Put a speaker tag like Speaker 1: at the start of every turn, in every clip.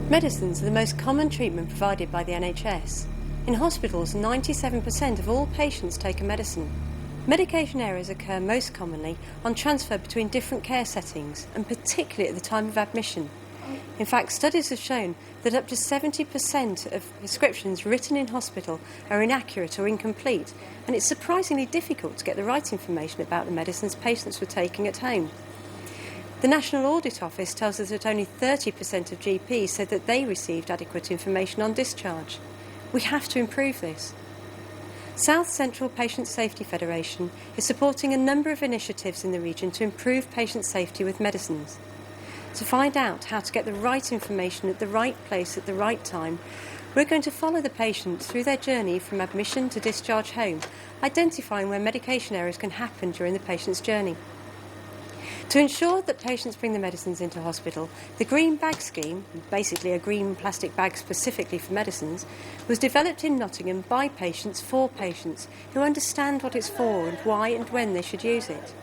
Speaker 1: Medicines are the most common treatment provided by the NHS. In hospitals, 97% of all patients take a medicine. Medication errors occur most commonly on transfer between different care settings, and particularly at the time of admission. In fact, studies have shown that up to 70% of prescriptions written in hospital are inaccurate or incomplete, and it's surprisingly difficult to get the right information about the medicines patients were taking at home. The National Audit Office tells us that only 30% of GPs said that they received adequate information on discharge. We have to improve this. South Central Patient Safety Federation is supporting a number of initiatives in the region to improve patient safety with medicines. To find out how to get the right information at the right place at the right time, we're going to follow the patient through their journey from admission to discharge home, identifying where medication errors can happen during the patient's journey. To ensure that patients bring the medicines into hospital, the Green Bag Scheme, basically a green plastic bag specifically for medicines, was developed in Nottingham by patients for patients who understand what it's for and why and when they should use it.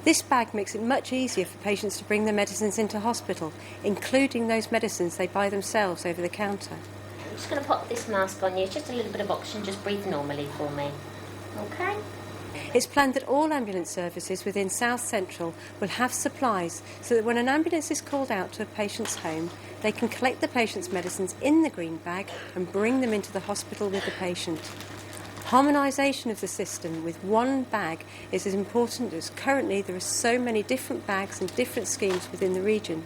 Speaker 1: This bag makes it much easier for patients to bring their medicines into hospital, including those medicines they buy themselves over the counter.
Speaker 2: I'm just going to pop this mask on you, just a little bit of oxygen, just breathe normally for me. Okay?
Speaker 1: It's planned that all ambulance services within South Central will have supplies so that when an ambulance is called out to a patient's home, they can collect the patient's medicines in the green bag and bring them into the hospital with the patient. Harmonisation of the system with one bag is as important as currently there are so many different bags and different schemes within the region.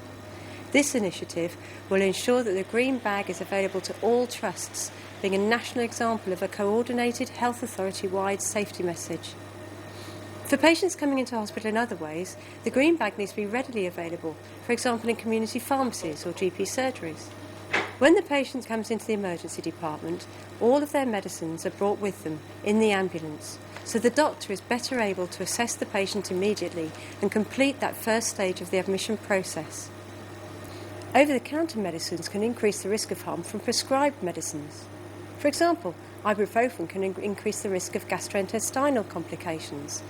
Speaker 1: This initiative will ensure that the green bag is available to all trusts, being a national example of a coordinated health authority-wide safety message. For patients coming into hospital in other ways, the green bag needs to be readily available, for example in community pharmacies or GP surgeries. When the patient comes into the emergency department, all of their medicines are brought with them in the ambulance, so the doctor is better able to assess the patient immediately and complete that first stage of the admission process. Over-the-counter medicines can increase the risk of harm from prescribed medicines. For example, ibuprofen can increase the risk of gastrointestinal complications.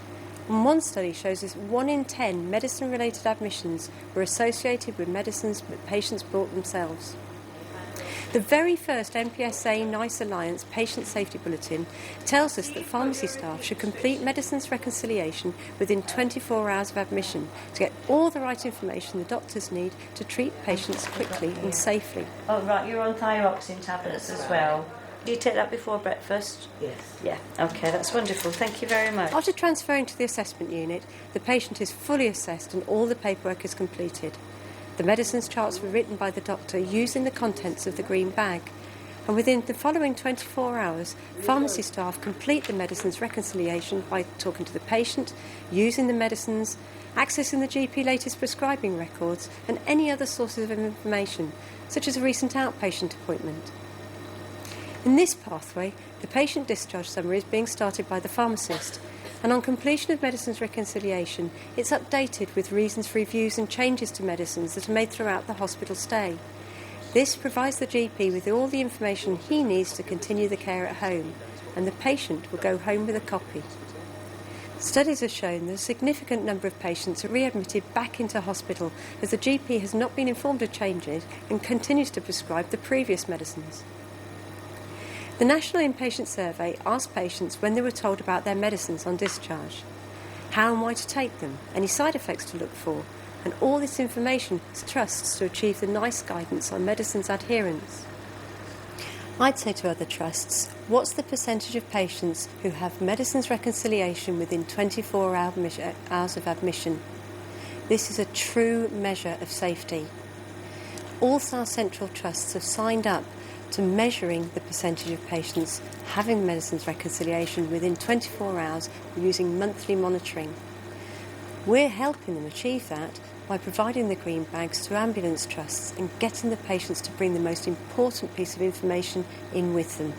Speaker 1: And one study shows us 1 in 10 medicine-related admissions were associated with medicines that patients brought themselves. The very first NPSA NICE Alliance Patient Safety Bulletin tells us that pharmacy staff should complete medicines reconciliation within 24 hours of admission to get all the right information the doctors need to treat patients quickly and safely.
Speaker 3: Oh, right, you're on thyroxine tablets as well. Do you take that before breakfast?
Speaker 4: Yes.
Speaker 3: Yeah, okay, that's wonderful. Thank you very much.
Speaker 1: After transferring to the assessment unit, the patient is fully assessed and all the paperwork is completed. The medicines charts were written by the doctor using the contents of the green bag. And within the following 24 hours, pharmacy staff complete the medicines reconciliation by talking to the patient, using the medicines, accessing the GP latest prescribing records and any other sources of information, such as a recent outpatient appointment. In this pathway, the patient discharge summary is being started by the pharmacist, and on completion of medicines reconciliation, it's updated with reasons for reviews and changes to medicines that are made throughout the hospital stay. This provides the GP with all the information he needs to continue the care at home, and the patient will go home with a copy. Studies have shown that a significant number of patients are readmitted back into hospital as the GP has not been informed of changes and continues to prescribe the previous medicines. The National Inpatient Survey asked patients when they were told about their medicines on discharge, how and why to take them, any side effects to look for, and all this information trusts to achieve the NICE guidance on medicines adherence. I'd say to other trusts, what's the percentage of patients who have medicines reconciliation within 24 hours of admission? This is a true measure of safety. All South Central trusts have signed up to measuring the percentage of patients having medicines reconciliation within 24 hours using monthly monitoring. We're helping them achieve that by providing the green bags to ambulance trusts and getting the patients to bring the most important piece of information in with them.